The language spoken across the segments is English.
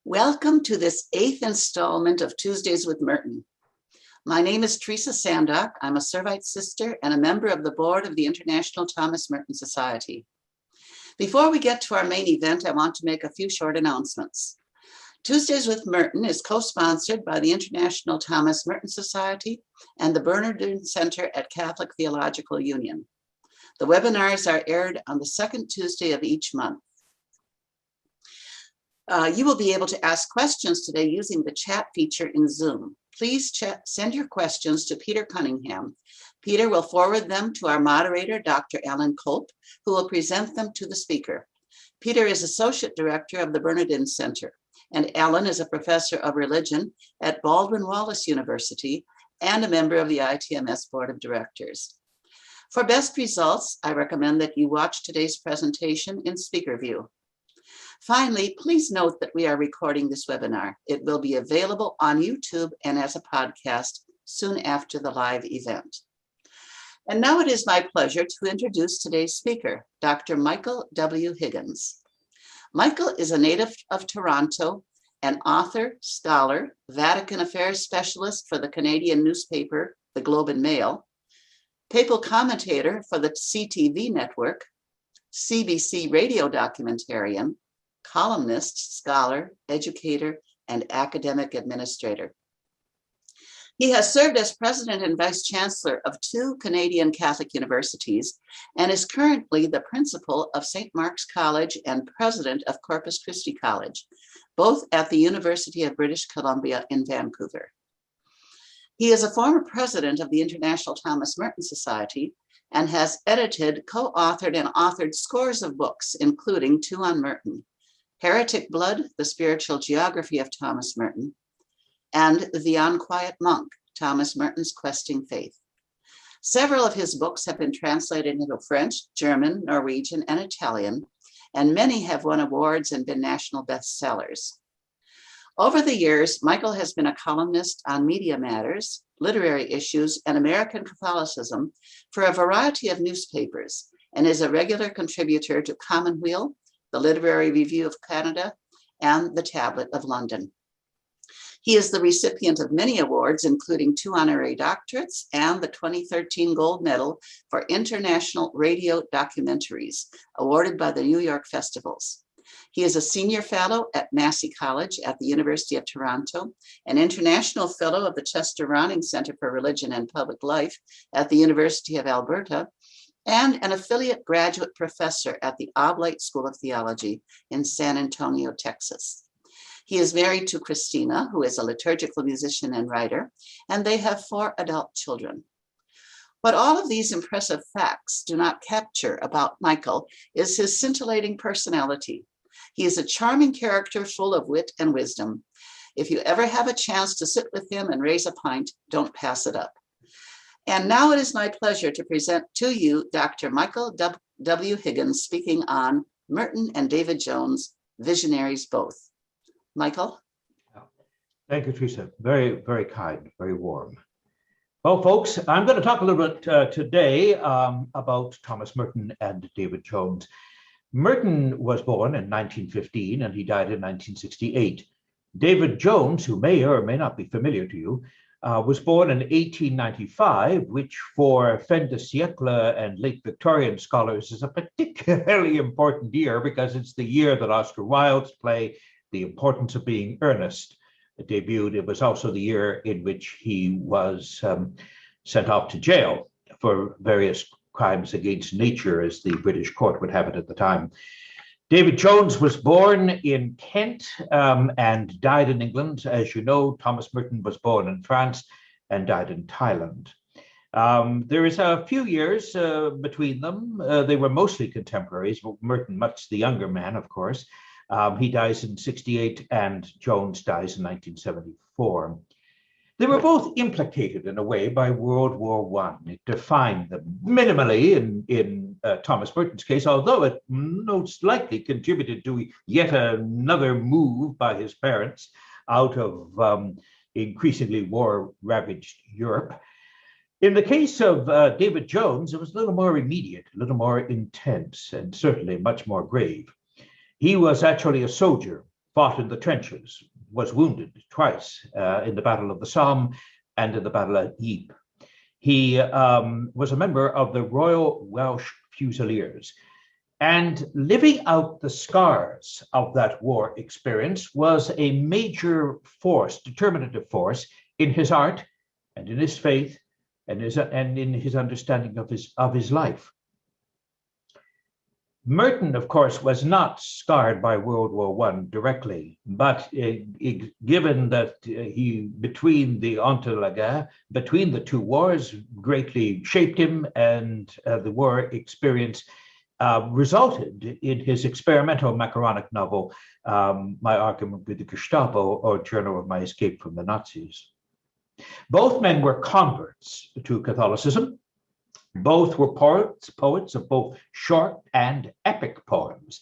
Welcome to this 8th installment of Tuesdays with Merton. My name is Teresa Sandock. I'm a Servite sister and a member of the board of the International Thomas Merton Society. Before we get to our main event, I want to make a few short announcements. Tuesdays with Merton is co-sponsored by the International Thomas Merton Society and the Bernardine Center at Catholic Theological Union. The webinars are aired on the second Tuesday of each month. You will be able to ask questions today using the chat feature in Zoom. Please send your questions to Peter Cunningham. Peter will forward them to our moderator, Dr. Alan Culp, who will present them to the speaker. Peter is Associate Director of the Bernardine Center, and Alan is a Professor of Religion at Baldwin Wallace University and a member of the ITMS Board of Directors. For best results, I recommend that you watch today's presentation in speaker view. Finally, please note that we are recording this webinar. It will be available on YouTube and as a podcast soon after the live event. And now it is my pleasure to introduce today's speaker, Dr. Michael W. Higgins. Michael is a native of Toronto, an author, scholar, Vatican Affairs specialist for the Canadian newspaper, The Globe and Mail, papal commentator for the CTV network, CBC radio documentarian, columnist, scholar, educator, and academic administrator. He has served as president and vice chancellor of 2 Canadian Catholic universities and is currently the principal of St. Mark's College and president of Corpus Christi College, both at the University of British Columbia in Vancouver. He is a former president of the International Thomas Merton Society and has edited, co-authored, and authored scores of books, including 2 on Merton: Heretic Blood, The Spiritual Geography of Thomas Merton, and The Unquiet Monk, Thomas Merton's Questing Faith. Several of his books have been translated into French, German, Norwegian, and Italian, and many have won awards and been national bestsellers. Over the years, Michael has been a columnist on media matters, literary issues, and American Catholicism for a variety of newspapers, and is a regular contributor to Commonweal, the Literary Review of Canada, and the Tablet of London. He is the recipient of many awards, including 2 honorary doctorates and the 2013 Gold Medal for International Radio Documentaries, awarded by the New York Festivals. He is a senior fellow at Massey College at the University of Toronto, an international fellow of the Chester Ronning Center for Religion and Public Life at the University of Alberta, and an affiliate graduate professor at the Oblate School of Theology in San Antonio, Texas. He is married to Christina, who is a liturgical musician and writer, and they have 4 adult children. What all of these impressive facts do not capture about Michael is his scintillating personality. He is a charming character full of wit and wisdom. If you ever have a chance to sit with him and raise a pint, don't pass it up. And now it is my pleasure to present to you Dr. Michael W. Higgins speaking on Merton and David Jones, Visionaries Both. Michael? Thank you, Teresa. Very, very kind, very warm. Well, folks, I'm going to talk a little bit today about Thomas Merton and David Jones. Merton was born in 1915 and he died in 1968. David Jones, who may or may not be familiar to you, was born in 1895, which for fin de siècle and late Victorian scholars is a particularly important year because it's the year that Oscar Wilde's play, The Importance of Being Earnest, debuted. It was also the year in which he was sent off to jail for various crimes against nature, as the British court would have it at the time. David Jones was born in Kent and died in England. As you know, Thomas Merton was born in France and died in Thailand. There is a few years between them. They were mostly contemporaries, but Merton, much the younger man, of course. He dies in 1968 and Jones dies in 1974. They were both implicated in a way by World War I. It defined them minimally in Thomas Merton's case, although it most likely contributed to yet another move by his parents out of increasingly war-ravaged Europe. In the case of David Jones, it was a little more immediate, a little more intense, and certainly much more grave. He was actually a soldier fought in the trenches, was wounded twice in the Battle of the Somme and in the Battle of Ypres. He was a member of the Royal Welsh Fusiliers, and living out the scars of that war experience was a major force, determinative force, in his art and in his faith and in his understanding of his life. Merton, of course, was not scarred by World War I directly, but given that he, between the entre-la-guerre, between the two wars, greatly shaped him, and the war experience resulted in his experimental macaronic novel, My Argument with the Gestapo, or Journal of My Escape from the Nazis. Both men were converts to Catholicism. Both were poets of both short and epic poems.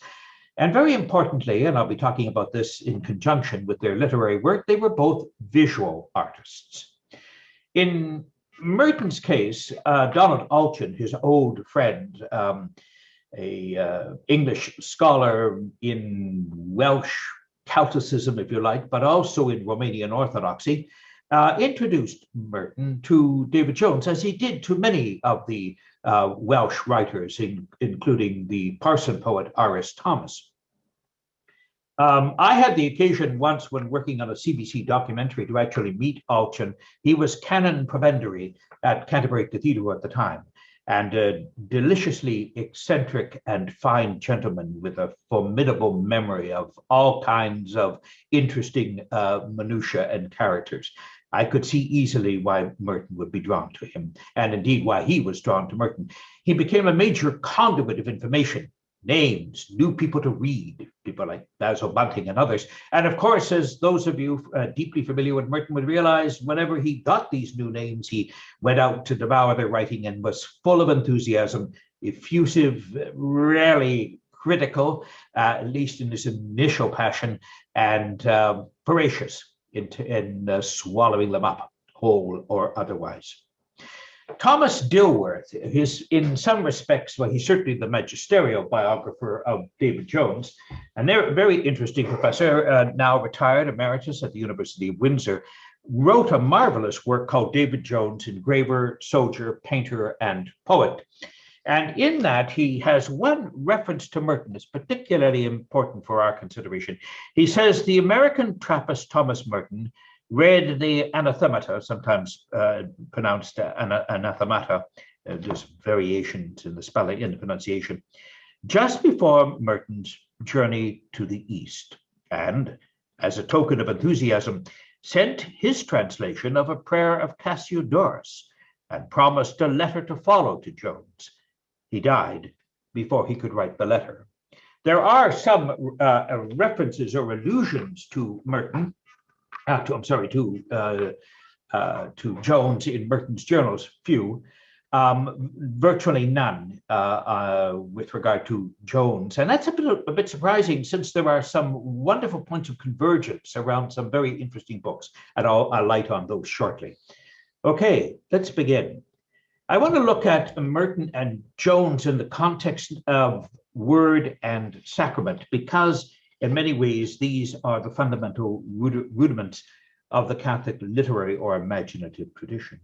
And very importantly, and I'll be talking about this in conjunction with their literary work, they were both visual artists. In Merton's case, Donald Alchin, his old friend, a English scholar in Welsh Celticism, if you like, but also in Romanian Orthodoxy, introduced Merton to David Jones, as he did to many of the Welsh writers, including the parson poet Aris Thomas. I had the occasion once, when working on a CBC documentary, to actually meet Alchin. He was canon prebendary at Canterbury Cathedral at the time, and a deliciously eccentric and fine gentleman with a formidable memory of all kinds of interesting minutiae and characters. I could see easily why Merton would be drawn to him, and indeed why he was drawn to Merton. He became a major conduit of information, names, new people to read, people like Basil Bunting and others. And of course, as those of you deeply familiar with Merton would realize, whenever he got these new names, he went out to devour their writing and was full of enthusiasm, effusive, rarely critical, at least in his initial passion, and voracious in swallowing them up, whole or otherwise. Thomas Dilworth is, in some respects, well, he's certainly the magisterial biographer of David Jones, and they're a very interesting professor, now retired emeritus at the University of Windsor, wrote a marvelous work called David Jones, Engraver, Soldier, Painter, and Poet. And in that, he has one reference to Merton that's particularly important for our consideration. He says, the American Trappist Thomas Merton read the anathemata, sometimes pronounced anathemata, there's variations in the spelling and the pronunciation, just before Merton's journey to the East, and as a token of enthusiasm, sent his translation of a prayer of Cassiodorus and promised a letter to follow to Jones. He died before he could write the letter. There are some references or allusions to Merton, to Jones in Merton's journals, few, virtually none with regard to Jones. And that's a bit surprising, since there are some wonderful points of convergence around some very interesting books, and I'll light on those shortly. Okay, let's begin. I want to look at Merton and Jones in the context of word and sacrament, because in many ways, these are the fundamental rudiments of the Catholic literary or imaginative tradition.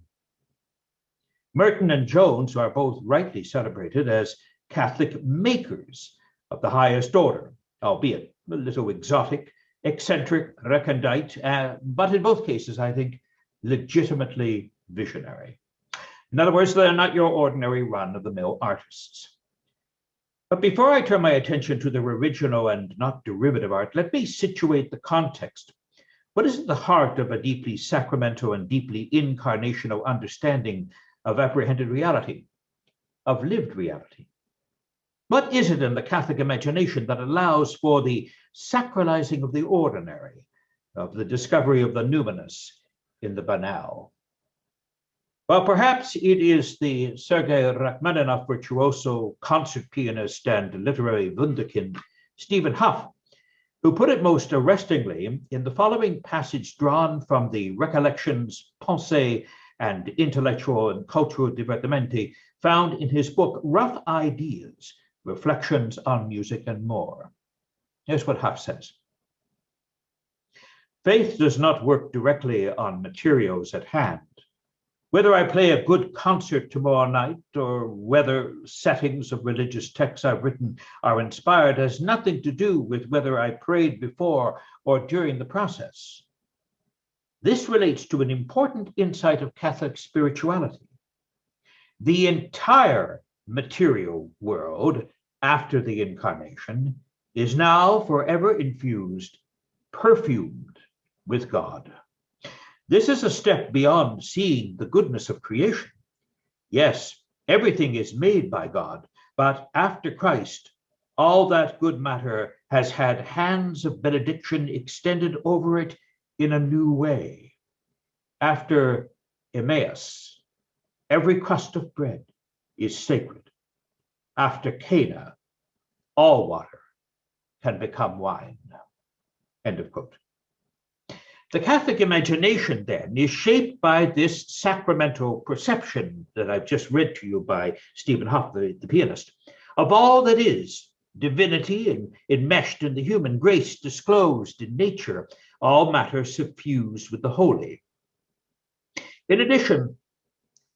Merton and Jones are both rightly celebrated as Catholic makers of the highest order, albeit a little exotic, eccentric, recondite, but in both cases, I think, legitimately visionary. In other words, they're not your ordinary run-of-the-mill artists. But before I turn my attention to their original and not derivative art, let me situate the context. What is at the heart of a deeply sacramental and deeply incarnational understanding of apprehended reality, of lived reality? What is it in the Catholic imagination that allows for the sacralizing of the ordinary, of the discovery of the numinous in the banal? Well, perhaps it is the Sergei Rachmaninoff virtuoso, concert pianist, and literary wunderkind, Stephen Hough, who put it most arrestingly in the following passage drawn from the Recollections, Pensées, and Intellectual and Cultural Divertimenti, found in his book, Rough Ideas, Reflections on Music and More. Here's what Hough says. Faith does not work directly on materials at hand. Whether I play a good concert tomorrow night or whether settings of religious texts I've written are inspired has nothing to do with whether I prayed before or during the process. This relates to an important insight of Catholic spirituality. The entire material world after the incarnation is now forever infused, perfumed with God. This is a step beyond seeing the goodness of creation. Yes, everything is made by God, but after Christ, all that good matter has had hands of benediction extended over it in a new way. After Emmaus, every crust of bread is sacred. After Cana, all water can become wine. End of quote. The Catholic imagination, then, is shaped by this sacramental perception that I've just read to you by Stephen Hoff, the pianist, of all that is divinity and enmeshed in the human, grace disclosed in nature, all matter suffused with the holy. In addition,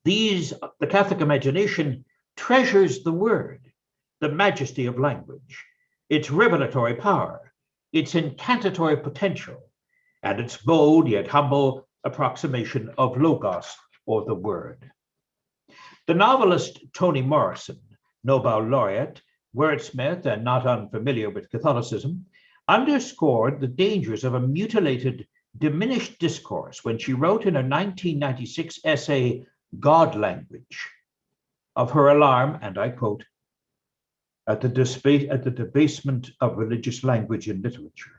the Catholic imagination treasures the word, the majesty of language, its revelatory power, its incantatory potential, and its bold yet humble approximation of logos, or the word. The novelist Toni Morrison, Nobel laureate, wordsmith, and not unfamiliar with Catholicism, underscored the dangers of a mutilated, diminished discourse when she wrote in her 1996 essay, God Language, of her alarm, and I quote, at the debasement of religious language and literature,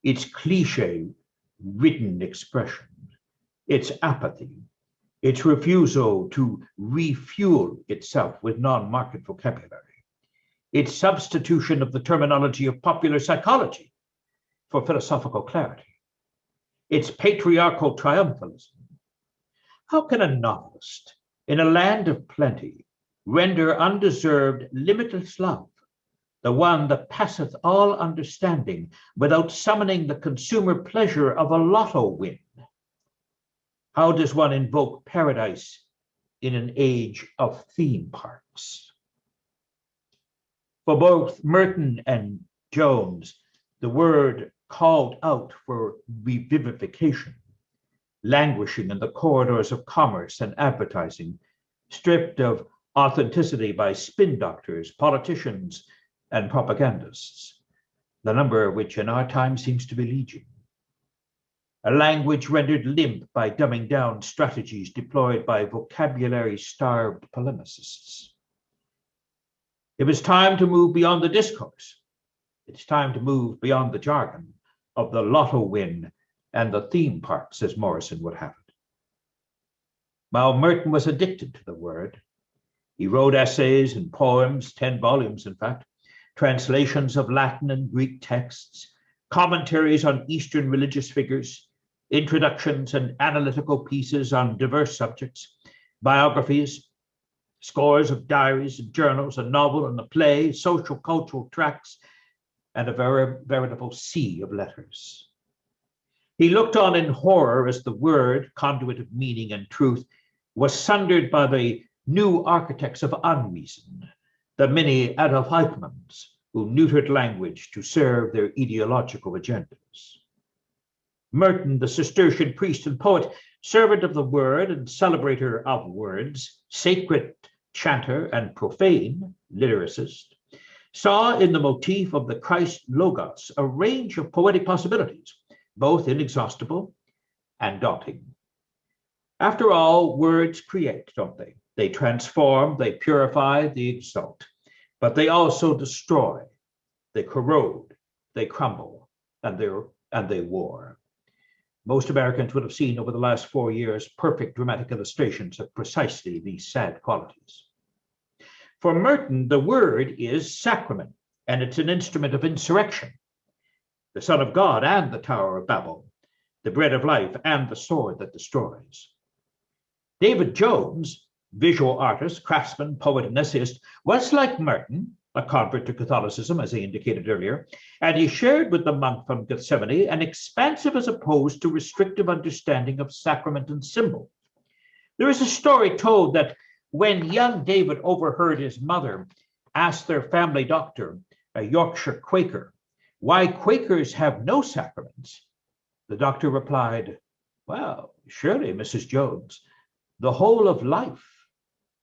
its cliche-ridden expression, its apathy, its refusal to refuel itself with non-market vocabulary, its substitution of the terminology of popular psychology for philosophical clarity, its patriarchal triumphalism. How can a novelist in a land of plenty render undeserved, limitless love, the one that passeth all understanding, without summoning the consumer pleasure of a lotto win? How does one invoke paradise in an age of theme parks? For both Merton and Jones, the word called out for revivification, languishing in the corridors of commerce and advertising, stripped of authenticity by spin doctors, politicians, and propagandists, the number of which in our time seems to be legion. A language rendered limp by dumbing down strategies deployed by vocabulary-starved polemicists. It was time to move beyond the discourse. It's time to move beyond the jargon of the lotto win and the theme parks, as Morrison would have it. While Merton was addicted to the word, he wrote essays and poems, 10 volumes in fact, translations of Latin and Greek texts, commentaries on Eastern religious figures, introductions and analytical pieces on diverse subjects, biographies, scores of diaries and journals, a novel and a play, social cultural tracts, and a veritable sea of letters. He looked on in horror as the word, conduit of meaning and truth, was sundered by the new architects of unreason, the many Adolf Eichmanns, who neutered language to serve their ideological agendas. Merton, the Cistercian priest and poet, servant of the word and celebrator of words, sacred chanter and profane lyricist, saw in the motif of the Christ Logos a range of poetic possibilities, both inexhaustible and daunting. After all, words create, don't they? They transform, they purify, they exalt, but they also destroy, they corrode, they crumble, and they war. Most Americans would have seen over the last 4 years perfect dramatic illustrations of precisely these sad qualities. For Merton, the word is sacrament, and it's an instrument of insurrection. The Son of God and the Tower of Babel, the bread of life and the sword that destroys. David Jones, visual artist, craftsman, poet, and essayist, was like Merton, a convert to Catholicism, as I indicated earlier, and he shared with the monk from Gethsemane an expansive as opposed to restrictive understanding of sacrament and symbol. There is a story told that when young David overheard his mother ask their family doctor, a Yorkshire Quaker, why Quakers have no sacraments, the doctor replied, well, surely, Mrs. Jones, the whole of life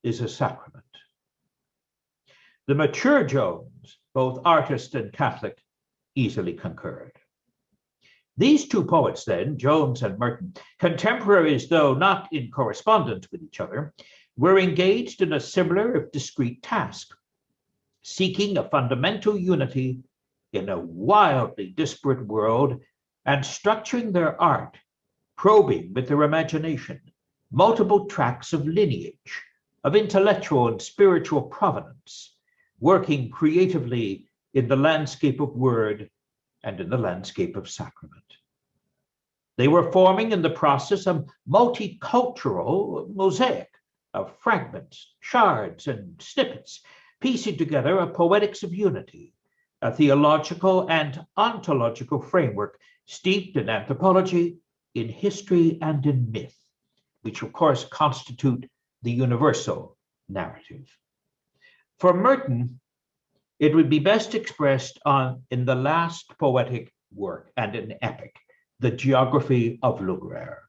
is a sacrament. The mature Jones, both artist and Catholic, easily concurred. These two poets then, Jones and Merton, contemporaries though not in correspondence with each other, were engaged in a similar if discrete task, seeking a fundamental unity in a wildly disparate world and structuring their art, probing with their imagination multiple tracks of lineage, of intellectual and spiritual provenance, working creatively in the landscape of word and in the landscape of sacrament. They were forming in the process a multicultural mosaic of fragments, shards, and snippets, piecing together a poetics of unity, a theological and ontological framework steeped in anthropology, in history, and in myth, which of course constitute the universal narrative. For Merton, it would be best expressed in the last poetic work and an epic, the Geography of Lugraire.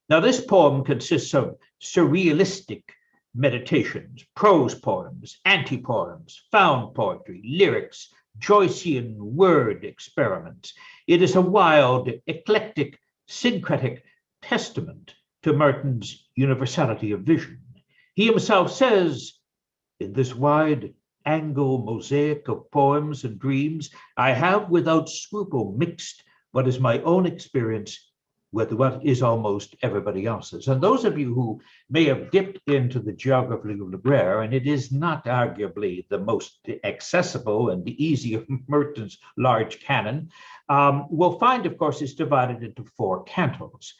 Now, this poem consists of surrealistic meditations, prose poems, anti-poems, found poetry, lyrics, Joycean word experiments. It is a wild, eclectic, syncretic testament to Merton's universality of vision. He himself says, in this wide angle mosaic of poems and dreams, I have without scruple mixed what is my own experience with what is almost everybody else's. And those of you who may have dipped into the Geography of Lugraire, and it is not arguably the most accessible and the easy of Merton's large canon, will find, of course, it's divided into 4 cantos.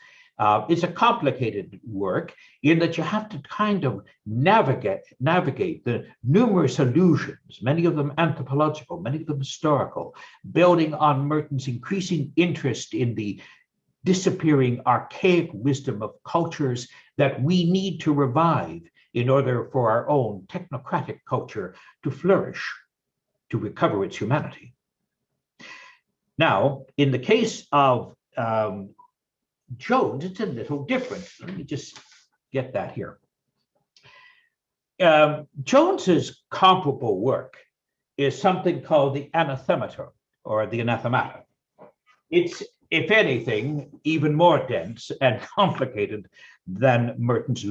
It's a complicated work in that you have to kind of navigate the numerous allusions, many of them anthropological, many of them historical, building on Merton's increasing interest in the disappearing archaic wisdom of cultures that we need to revive in order for our own technocratic culture to flourish, to recover its humanity. Now, in the case of Jones, it's a little different. Let me just get that here. Jones's comparable work is something called the Anathemata, or the Anathemata. It's, if anything, even more dense and complicated than Merton's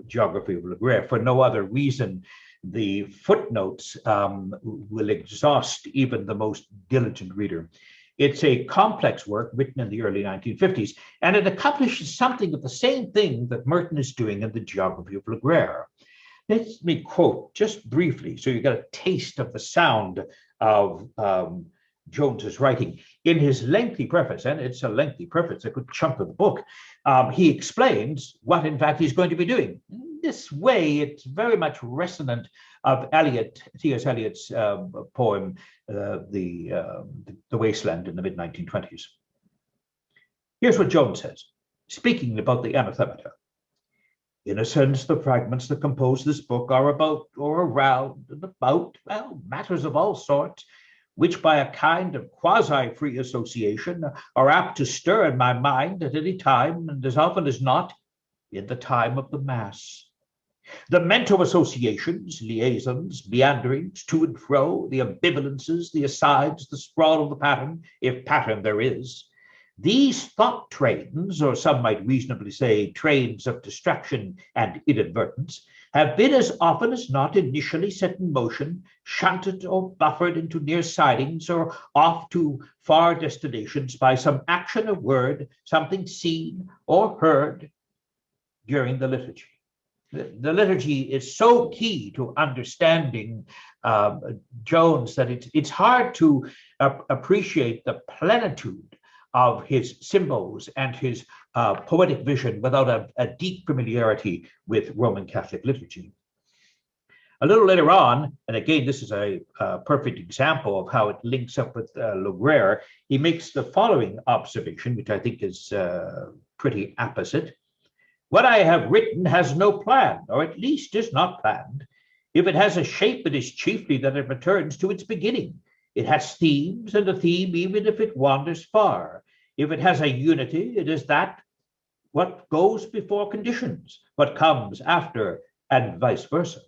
Geography of Lugraire. For no other reason, the footnotes will exhaust even the most diligent reader. It's a complex work written in the early 1950s, and it accomplishes something of the same thing that Merton is doing in the Geography of Lugraire. Let me quote just briefly, so you get a taste of the sound of Jones's writing. In his lengthy preface, and it's a lengthy preface, a good chunk of the book, he explains what, in fact, he's going to be doing. This way, it's very much resonant of T.S. Eliot's poem, The Wasteland in the mid-1920s. Here's what Jones says, speaking about the Anathemata. In a sense, the fragments that compose this book are about or around and about, well, matters of all sorts, which by a kind of quasi-free association are apt to stir in my mind at any time, and as often as not, in the time of the Mass. The mental associations, liaisons, meanderings, to and fro, the ambivalences, the asides, the sprawl of the pattern, if pattern there is, these thought trains, or some might reasonably say trains of distraction and inadvertence, have been as often as not initially set in motion, shunted or buffered into near sidings or off to far destinations by some action of word, something seen or heard during the liturgy. The liturgy is so key to understanding Jones that it's hard to appreciate the plenitude of his symbols and his poetic vision without a deep familiarity with Roman Catholic liturgy. A little later on, and again, this is a perfect example of how it links up with Laguerre, he makes the following observation, which I think is pretty apposite. What I have written has no plan, or at least is not planned. If it has a shape, it is chiefly that it returns to its beginning. It has themes, and a theme even if it wanders far. If it has a unity, it is that what goes before conditions, what comes after, and vice versa.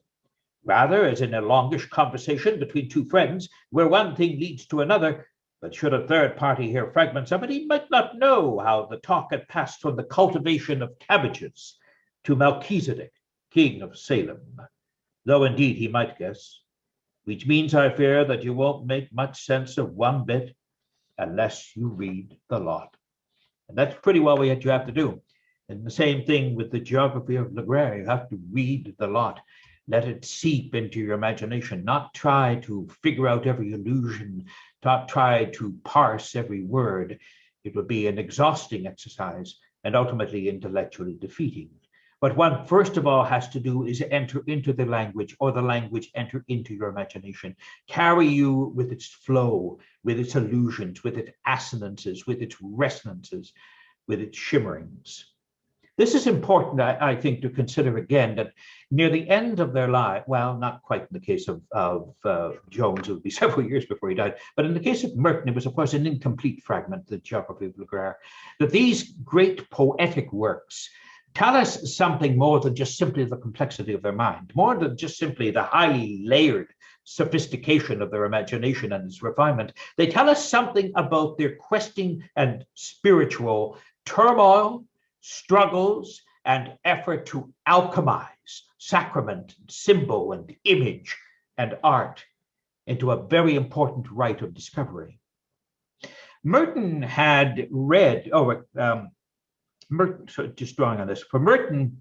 Rather, as in a longish conversation between two friends, where one thing leads to another, but should a third party hear fragments of it, he might not know how the talk had passed from the cultivation of cabbages to Melchizedek, king of Salem, though indeed he might guess, which means, I fear, that you won't make much sense of one bit unless you read the lot. And that's pretty well what you have to do. And the same thing with the geography of Laguerre. You have to read the lot. Let it seep into your imagination, not try to figure out every allusion, not try to parse every word. It would be an exhausting exercise and ultimately intellectually defeating. What one first of all has to do is enter into the language, or the language enter into your imagination, carry you with its flow, with its allusions, with its assonances, with its resonances, with its shimmerings. This is important, I think, to consider again, that near the end of their life, well, not quite in the case of Jones, it would be several years before he died, but in the case of Merton, it was, of course, an incomplete fragment, the geography of Laguerre, that these great poetic works tell us something more than just simply the complexity of their mind, more than just simply the highly layered sophistication of their imagination and its refinement. They tell us something about their questing and spiritual turmoil, struggles, and effort to alchemize sacrament, symbol, and image and art into a very important rite of discovery. Merton had read, Merton, so just drawing on this, for Merton,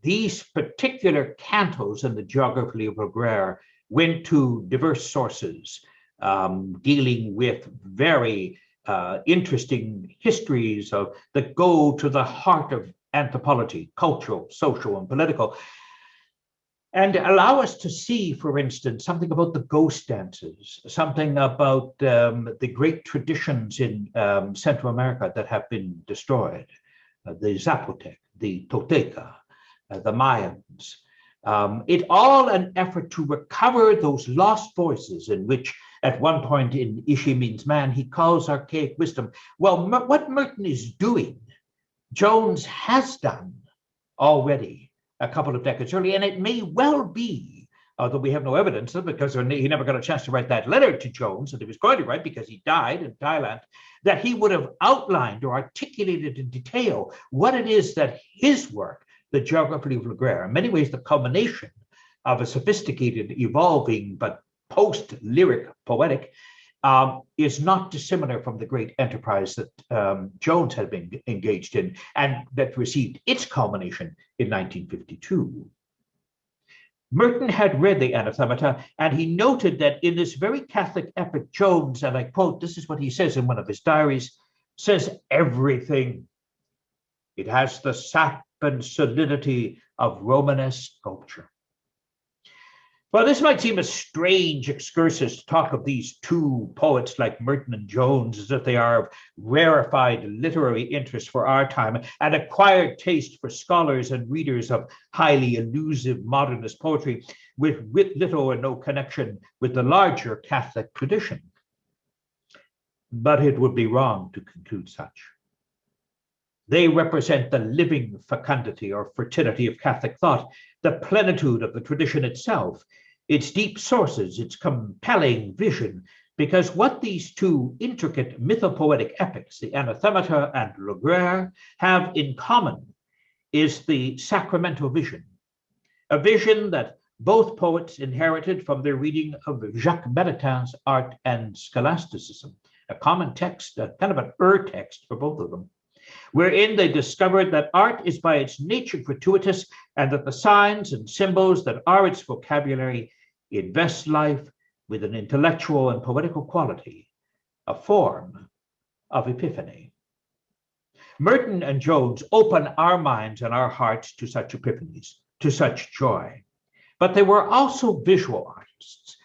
these particular cantos in the geography of Laguerre went to diverse sources, dealing with very interesting histories that go to the heart of anthropology, cultural, social, and political, and allow us to see, for instance, something about the ghost dances, something about the great traditions in Central America that have been destroyed, the Zapotec, the Tolteca, the Mayans. It all an effort to recover those lost voices in which, at one point in Ishi Means Man, he calls archaic wisdom. Well, what Merton is doing, Jones has done already a couple of decades earlier, and it may well be, although we have no evidence of it because he never got a chance to write that letter to Jones that he was going to write because he died in Thailand, that he would have outlined or articulated in detail what it is that his work, the geography of Laguerre, in many ways the culmination of a sophisticated, evolving, but post-lyric poetic, is not dissimilar from the great enterprise that Jones had been engaged in and that received its culmination in 1952. Merton had read the Anathemata, and he noted that in this very Catholic epic, Jones, and I quote, this is what he says in one of his diaries, says everything. It has the sap and solidity of Romanesque sculpture. Well, this might seem a strange excursus to talk of these two poets like Merton and Jones as if they are of rarefied literary interest for our time and acquired taste for scholars and readers of highly elusive modernist poetry with little or no connection with the larger Catholic tradition. But it would be wrong to conclude such. They represent the living fecundity or fertility of Catholic thought, the plenitude of the tradition itself, its deep sources, its compelling vision, because what these two intricate mythopoetic epics, the Anathemata and Laguerre, have in common is the sacramental vision, a vision that both poets inherited from their reading of Jacques Maritain's Art and Scholasticism, a common text, a kind of an text for both of them, wherein they discovered that art is by its nature gratuitous and that the signs and symbols that are its vocabulary invest life with an intellectual and poetical quality, a form of epiphany. Merton and Jones open our minds and our hearts to such epiphanies, to such joy. But they were also visual artists.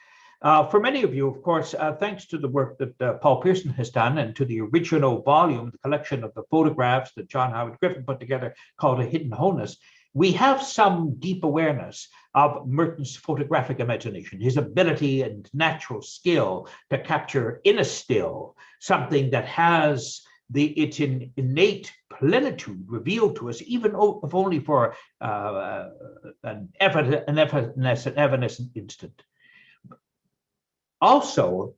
For many of you, of course, thanks to the work that Paul Pearson has done and to the original volume, the collection of the photographs that John Howard Griffin put together called A Hidden Wholeness, we have some deep awareness of Merton's photographic imagination, his ability and natural skill to capture in a still something that has its innate plenitude revealed to us, even if only for an evanescent instant. Also,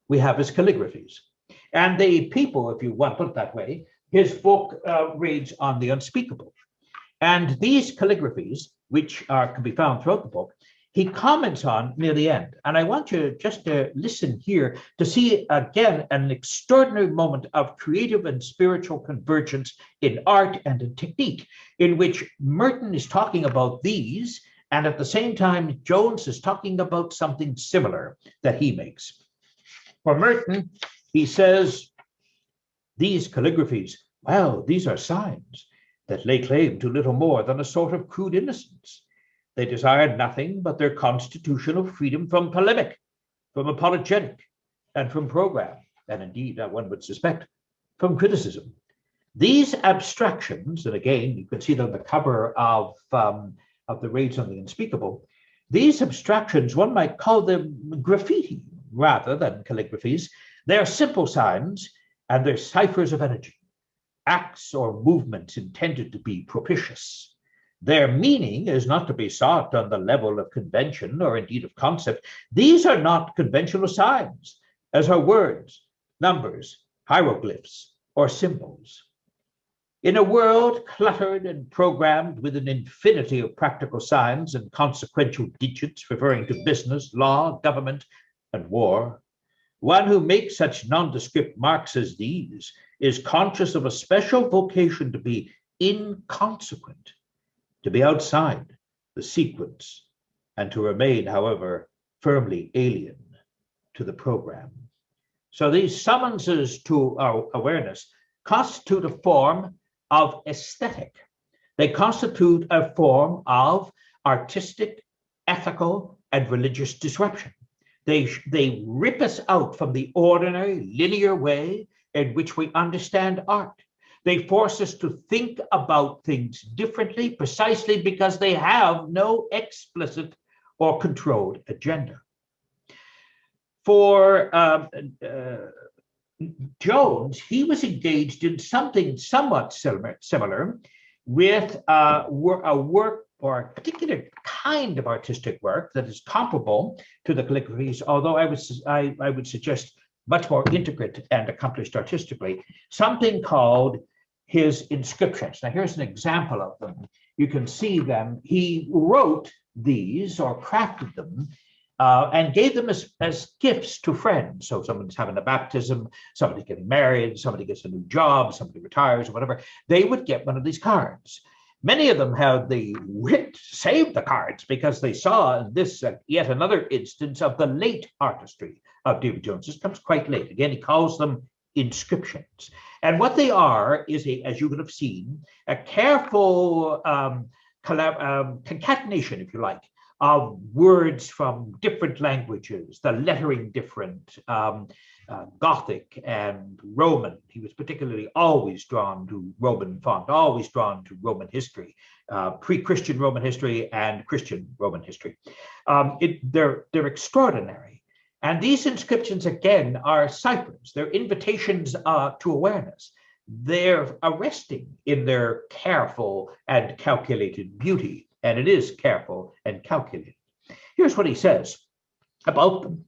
we have his calligraphies. And the people, if you want to put it that way, his book reads on the unspeakable. And these calligraphies, which can be found throughout the book, he comments on near the end. And I want you just to listen here to see, again, an extraordinary moment of creative and spiritual convergence in art and in technique, in which Merton is talking about these, and at the same time, Jones is talking about something similar that he makes. For Merton, he says, these calligraphies, well, these are signs that lay claim to little more than a sort of crude innocence. They desired nothing but their constitutional freedom from polemic, from apologetic, and from program, and indeed, one would suspect, from criticism. These abstractions, and again, you can see them on the cover of the Raids on the Unspeakable, these abstractions, one might call them graffiti rather than calligraphies. They're simple signs, and they're ciphers of energy, acts or movements intended to be propitious. Their meaning is not to be sought on the level of convention or indeed of concept. These are not conventional signs, as are words, numbers, hieroglyphs, or symbols. In a world cluttered and programmed with an infinity of practical signs and consequential digits referring to business, law, government, and war, one who makes such nondescript marks as these is conscious of a special vocation to be inconsequent, to be outside the sequence, and to remain, however, firmly alien to the program. So these summonses to our awareness constitute a form of aesthetic. They constitute a form of artistic, ethical, and religious disruption. They rip us out from the ordinary, linear way in which we understand art. They force us to think about things differently, precisely because they have no explicit or controlled agenda. For Jones, he was engaged in something somewhat similar with a work or a particular kind of artistic work that is comparable to the calligraphies, although I would suggest much more intricate and accomplished artistically, something called his inscriptions. Now, here's an example of them. You can see them. He wrote these or crafted them and gave them as gifts to friends. So someone's having a baptism, somebody's getting married, somebody gets a new job, somebody retires or whatever. They would get one of these cards. Many of them have the wit to save the cards because they saw in this yet another instance of the late artistry of David Jones. This comes quite late. Again, he calls them inscriptions. And what they are is, as you would have seen, a careful concatenation, if you like, of words from different languages, the lettering different, Gothic and Roman. He was particularly always drawn to Roman font, always drawn to Roman history, pre-Christian Roman history and Christian Roman history. They're extraordinary. And these inscriptions, again, are ciphers. They're invitations to awareness. They're arresting in their careful and calculated beauty. And it is careful and calculated. Here's what he says about them.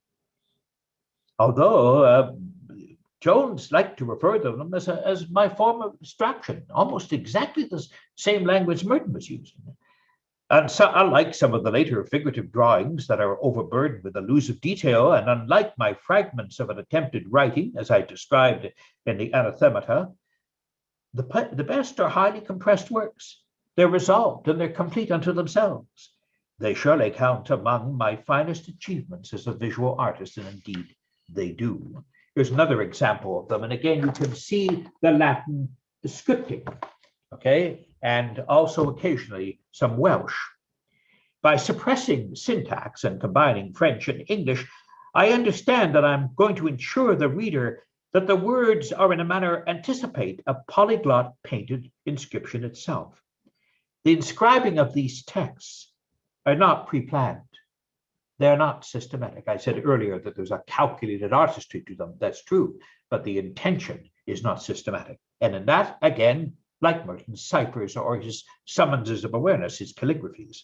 Although Jones liked to refer to them as my form of abstraction, almost exactly the same language Merton was using. And so, unlike some of the later figurative drawings that are overburdened with elusive detail, and unlike my fragments of an attempted writing, as I described in the Anathemata, the best are highly compressed works. They're resolved and they're complete unto themselves. They surely count among my finest achievements as a visual artist, and indeed they do. Here's another example of them. And again, you can see the Latin scripting, okay, and also occasionally some Welsh. By suppressing syntax and combining French and English, I understand that I'm going to ensure the reader that the words are in a manner anticipate a polyglot painted inscription itself. The inscribing of these texts are not pre-planned. They're not systematic. I said earlier that there's a calculated artistry to them. That's true, but the intention is not systematic. And in that, again, like Merton's ciphers or his summonses of awareness, his calligraphies.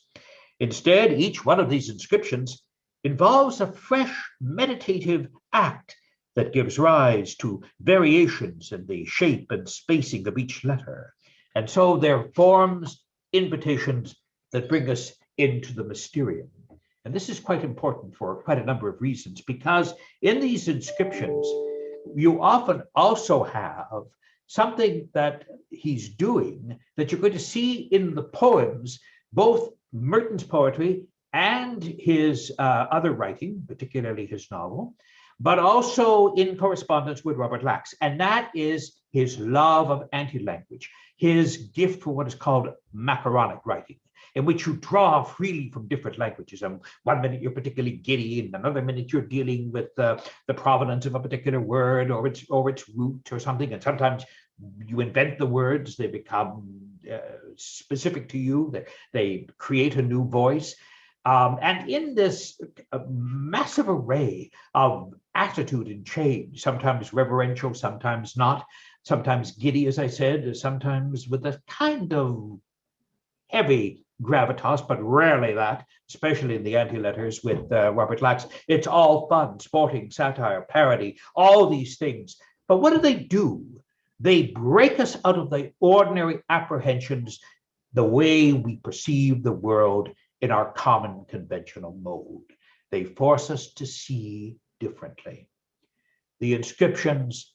Instead, each one of these inscriptions involves a fresh meditative act that gives rise to variations in the shape and spacing of each letter. And so they're forms, invitations that bring us into the mysterium. And this is quite important for quite a number of reasons, because in these inscriptions, you often also have something that he's doing that you're going to see in the poems, both Merton's poetry and his other writing, particularly his novel, but also in correspondence with Robert Lax. And that is his love of anti-language, his gift for what is called macaronic writing, in which you draw freely from different languages. And one minute you're particularly giddy, and another minute you're dealing with the provenance of a particular word or its root or something. And sometimes you invent the words, they become specific to you, they create a new voice. And in this massive array of attitude and change, sometimes reverential, sometimes not, sometimes giddy, as I said, sometimes with a kind of heavy gravitas, but rarely that, especially in the anti-letters with Robert Lax. It's all fun, sporting, satire, parody, all these things. But what do? They break us out of the ordinary apprehensions, the way we perceive the world in our common conventional mode. They force us to see differently. The inscriptions,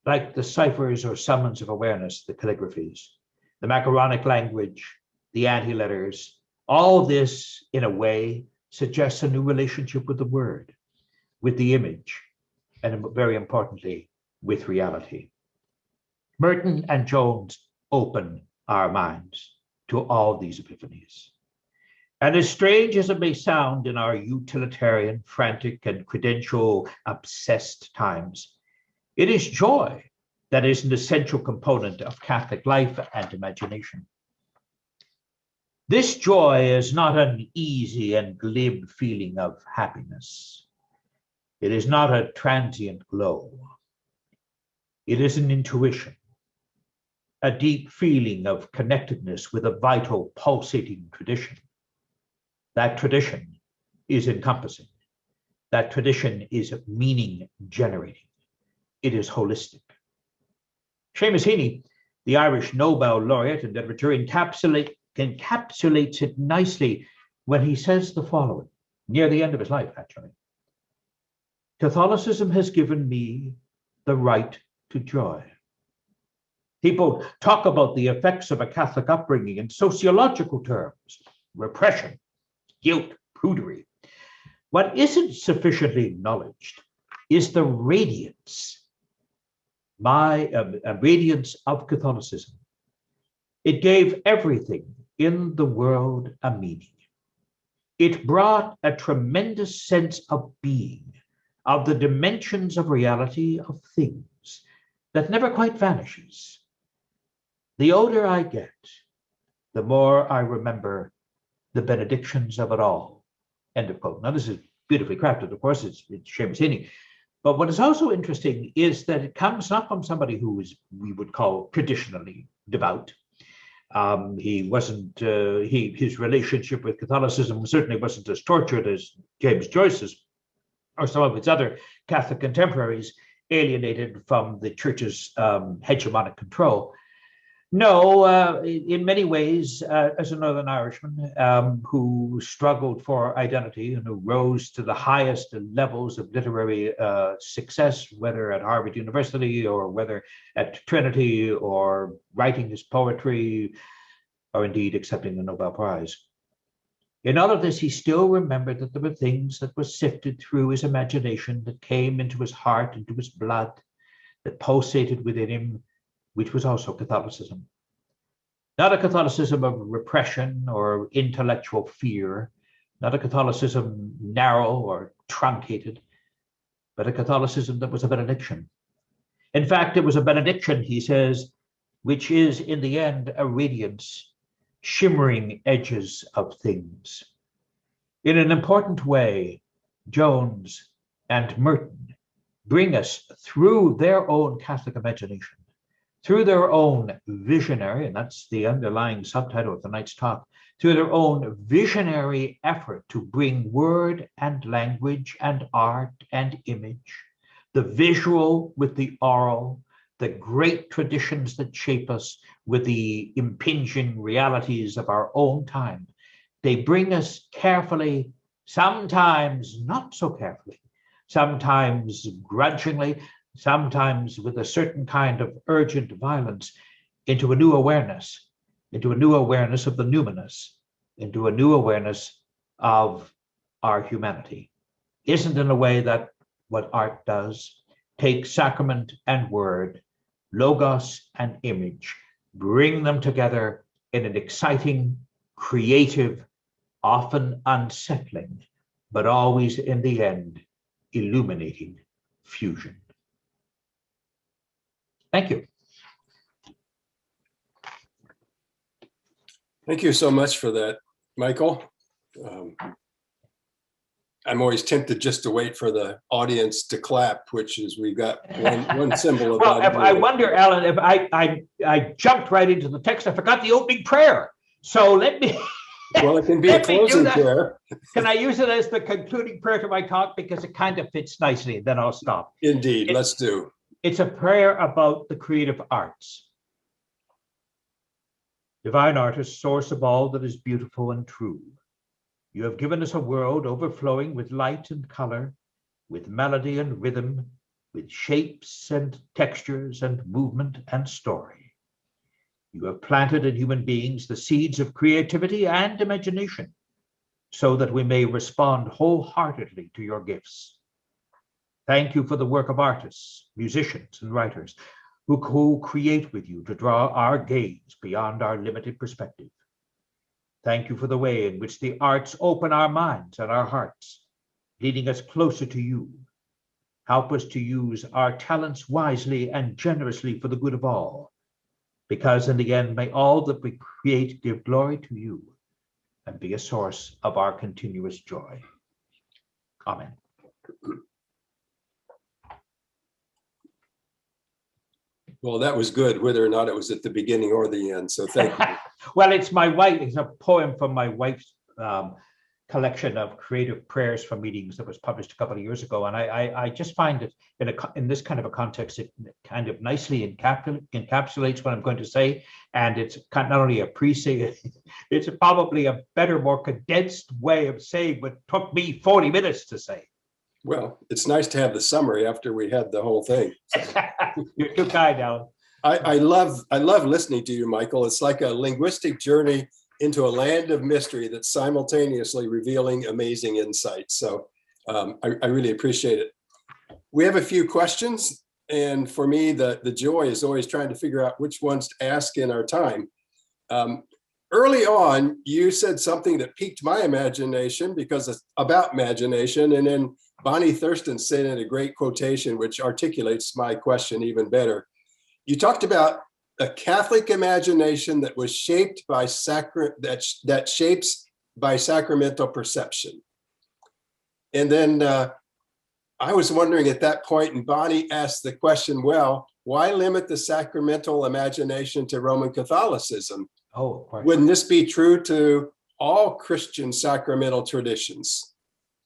like the ciphers or summons of awareness, the calligraphies, the macaronic language, the anti-letters, all this, in a way, suggests a new relationship with the word, with the image, and very importantly, with reality. Merton and Jones open our minds to all these epiphanies. And as strange as it may sound in our utilitarian, frantic, and credential-obsessed times, it is joy that is an essential component of Catholic life and imagination. This joy is not an easy and glib feeling of happiness. It is not a transient glow. It is an intuition, a deep feeling of connectedness with a vital, pulsating tradition. That tradition is encompassing. That tradition is meaning generating. It is holistic. Seamus Heaney, the Irish Nobel laureate in literature, encapsulates it nicely when he says the following, near the end of his life, actually. Catholicism has given me the right to joy. People talk about the effects of a Catholic upbringing in sociological terms, repression, guilt, prudery. What isn't sufficiently acknowledged is the radiance, a radiance of Catholicism. It gave everything in the world a meaning. It brought a tremendous sense of being, of the dimensions of reality of things that never quite vanishes. The older I get, the more I remember the benedictions of it all. End of quote. Now, this is beautifully crafted, of course, it's Seamus Heaney. But what is also interesting is that it comes not from somebody who is, we would call, traditionally devout. He wasn't, his relationship with Catholicism certainly wasn't as tortured as James Joyce's or some of its other Catholic contemporaries, alienated from the church's hegemonic control. No, in many ways, as a Northern Irishman who struggled for identity and who rose to the highest levels of literary success, whether at Harvard University or whether at Trinity or writing his poetry or indeed accepting the Nobel Prize. In all of this, he still remembered that there were things that were sifted through his imagination, that came into his heart, into his blood, that pulsated within him, which was also Catholicism. Not a Catholicism of repression or intellectual fear, not a Catholicism narrow or truncated, but a Catholicism that was a benediction. In fact, it was a benediction, he says, which is in the end a radiance, shimmering edges of things. In an important way, Jones and Merton bring us through their own Catholic imagination, through their own visionary, and that's the underlying subtitle of tonight's talk, through their own visionary effort to bring word and language and art and image, the visual with the oral, the great traditions that shape us with the impinging realities of our own time. They bring us carefully, sometimes not so carefully, sometimes grudgingly, sometimes with a certain kind of urgent violence, into a new awareness of the numinous, into a new awareness of our humanity. Isn't in a way that what art does? Take sacrament and word, logos and image, bring them together in an exciting, creative, often unsettling, but always in the end, illuminating fusion. Thank you. Thank you so much for that, Michael. I'm always tempted just to wait for the audience to clap, which is we've got one symbol of well, that. I wonder, Alan, if I jumped right into the text. I forgot the opening prayer. So let me. Well, it can be a closing prayer. Can I use it as the concluding prayer to my talk? Because it kind of fits nicely, and then I'll stop. Indeed, let's do. It's a prayer about the creative arts. Divine artist, source of all that is beautiful and true, you have given us a world overflowing with light and color, with melody and rhythm, with shapes and textures and movement and story. You have planted in human beings the seeds of creativity and imagination, so that we may respond wholeheartedly to your gifts. Thank you for the work of artists, musicians, and writers who co-create with you to draw our gaze beyond our limited perspective. Thank you for the way in which the arts open our minds and our hearts, leading us closer to you. Help us to use our talents wisely and generously for the good of all, because in the end, may all that we create give glory to you and be a source of our continuous joy. Amen. Well, that was good, whether or not it was at the beginning or the end. So thank you. Well, it's my wife. It's a poem from my wife's collection of creative prayers from meetings that was published a couple of years ago. And I just find it in this kind of a context, it kind of nicely encapsulates what I'm going to say. And it's not only a pre-say, it's probably a better, more condensed way of saying what took me 40 minutes to say. Well, it's nice to have the summary after we had the whole thing. You're too kind, Alan. I love listening to you, Michael. It's like a linguistic journey into a land of mystery that's simultaneously revealing amazing insights. So I really appreciate it. We have a few questions. And for me, the joy is always trying to figure out which ones to ask in our time. Early on, you said something that piqued my imagination because it's about imagination. And then Bonnie Thurston said in a great quotation, which articulates my question even better. You talked about a Catholic imagination that was shaped by that shapes by sacramental perception. And then I was wondering at that point, and Bonnie asked the question, well, why limit the sacramental imagination to Roman Catholicism? Oh, of course. Wouldn't this be true to all Christian sacramental traditions?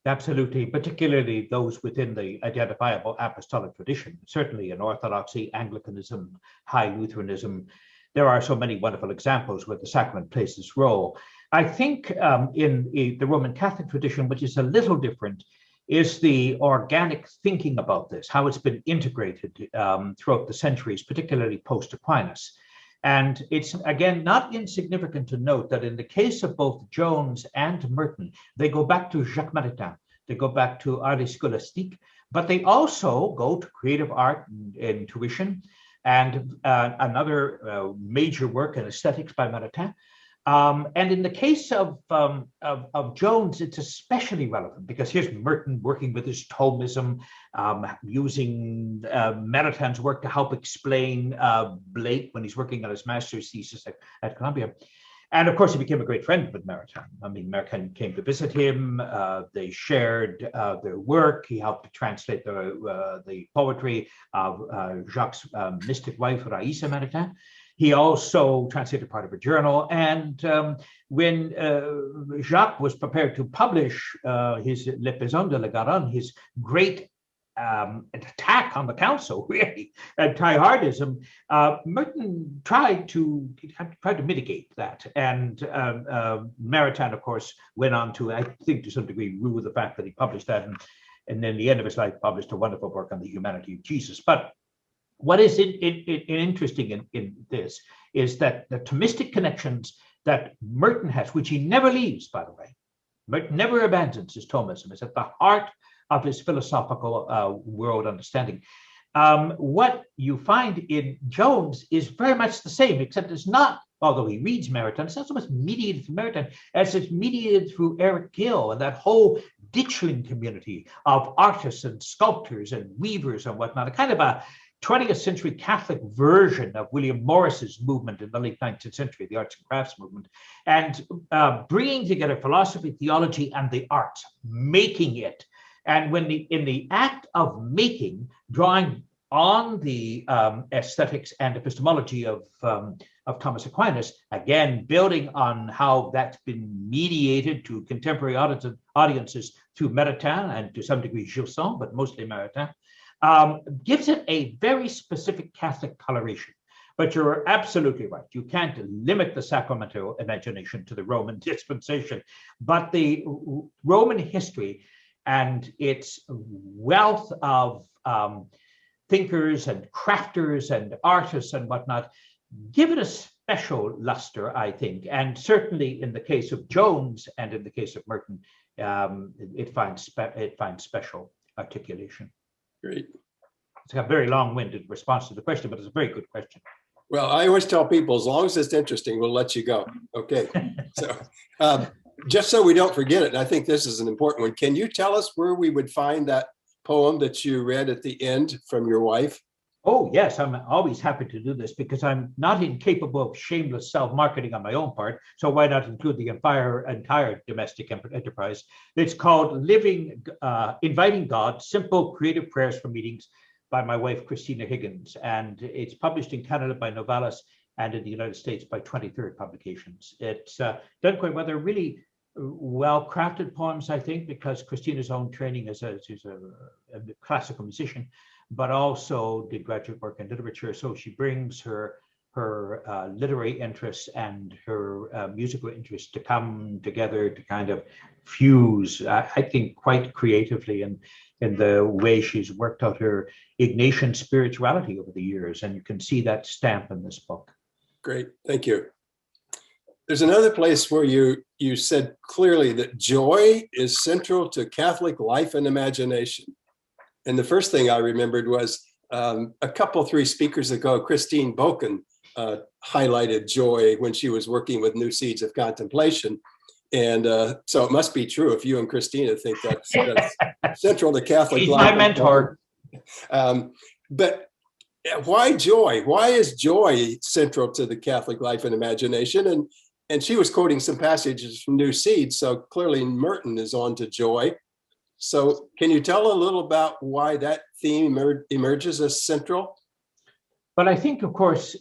Absolutely, particularly those within the identifiable apostolic tradition, certainly in Orthodoxy, Anglicanism, High Lutheranism. There are so many wonderful examples where the sacrament plays this role. I think in the Roman Catholic tradition, which is a little different, is the organic thinking about this, how it's been integrated throughout the centuries, particularly post-Aquinas. And it's, again, not insignificant to note that in the case of both Jones and Merton, they go back to Jacques Maritain, they go back to Art Scholastique, but they also go to creative art and intuition. and another major work in aesthetics by Maritain. And in the case of Jones, it's especially relevant because here's Merton working with his Thomism, using Maritain's work to help explain Blake when he's working on his master's thesis at Columbia. And of course, he became a great friend with Maritain. I mean, Maritain came to visit him. They shared their work. He helped to translate the poetry of Jacques' mystic wife, Raïssa Maritain. He also translated part of her journal. And when Jacques was prepared to publish his L'Episode de la Garonne, his great attack on the council, really, anti-hardism, Merton tried to mitigate that. And Maritain, of course, went on to, I think, to some degree, rue the fact that he published that, and then the end of his life published a wonderful work on the humanity of Jesus. But what is interesting in this is that the Thomistic connections that Merton has, which he never leaves, by the way, Merton never abandons his Thomism, is at the heart of his philosophical world understanding. What you find in Jones is very much the same, except it's not, although he reads Maritain, it's not so much mediated through Maritain as it's mediated through Eric Gill and that whole Ditchling community of artists and sculptors and weavers and whatnot, a kind of a 20th century Catholic version of William Morris's movement in the late 19th century, the arts and crafts movement, and bringing together philosophy, theology, and the arts, making it. And when in the act of making, drawing on the aesthetics and epistemology of Thomas Aquinas, again, building on how that's been mediated to contemporary audiences through Maritain and to some degree Gilson, but mostly Maritain, gives it a very specific Catholic coloration. But you're absolutely right. You can't limit the sacramental imagination to the Roman dispensation, but the Roman history and its wealth of thinkers and crafters and artists and whatnot give it a special luster, I think. And certainly in the case of Jones and in the case of Merton, it finds special articulation. Great. It's a very long-winded response to the question, but it's a very good question. Well, I always tell people, as long as it's interesting, we'll let you go. Okay. So just so we don't forget it, and I think this is an important one, can you tell us where we would find that poem that you read at the end from your wife? Oh, yes, I'm always happy to do this because I'm not incapable of shameless self-marketing on my own part. So why not include the entire domestic enterprise? It's called Inviting God, Simple Creative Prayers for Meetings by my wife, Christina Higgins. And it's published in Canada by Novalis and in the United States by 23rd Publications. It's done quite well. They're really well-crafted poems, I think, because Christina's own training as she's a classical musician, but also did graduate work in literature. So she brings her literary interests and her musical interests to come together to kind of fuse, I think, quite creatively in the way she's worked out her Ignatian spirituality over the years. And you can see that stamp in this book. Great, thank you. There's another place where you said clearly that joy is central to Catholic life and imagination. And the first thing I remembered was three speakers ago, Christine Boken highlighted joy when she was working with New Seeds of Contemplation. And so it must be true if you and Christina think that's central to Catholic She's life. My mentor. But why joy? Why is joy central to the Catholic life and imagination? And she was quoting some passages from New Seeds, so clearly Merton is on to joy. So can you tell a little about why that theme emerges as central? But I think, of course,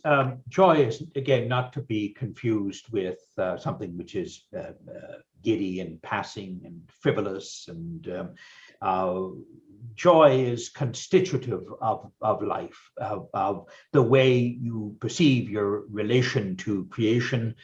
joy is, again, not to be confused with something which is giddy and passing and frivolous. And joy is constitutive of life, of the way you perceive your relation to creation.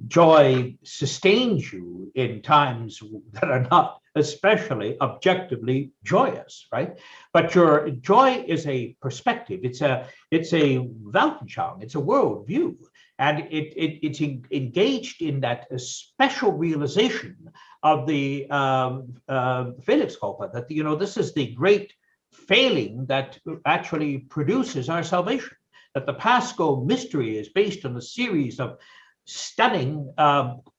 Joy sustains you in times that are not especially objectively joyous, right? But your joy is a perspective. It's a Weltanschauung. It's a worldview, and it's engaged in that special realization of the Felix Culpa, that this is the great failing that actually produces our salvation. that the Paschal mystery is based on a series of stunning